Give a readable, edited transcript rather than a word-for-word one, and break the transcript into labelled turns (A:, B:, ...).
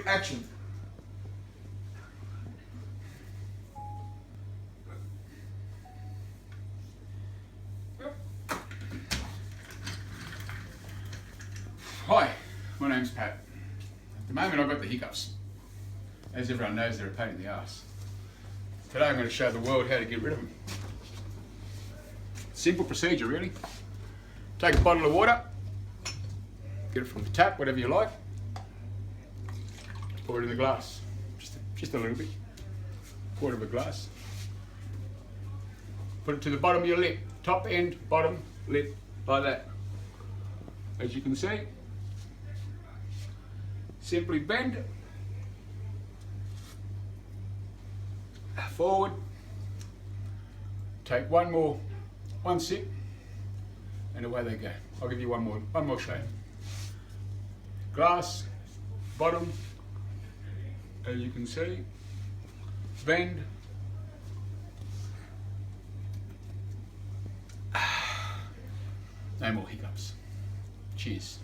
A: 3, action. Hi, my name's Pat. At the moment I've got the hiccups. As everyone knows, they're a pain in the ass. Today I'm going to show the world how to get rid of them. Simple procedure really. Take a bottle of water, get it from the tap, whatever you like, pour it in the glass, just a little bit, quarter of a glass. Put it to the bottom of your lip, top end, bottom, lip, like that. As you can see, simply bend forward, take one sip, and away they go. I'll give you one more show. Glass, bottom, as you can see, bend, no more hiccups. Cheers.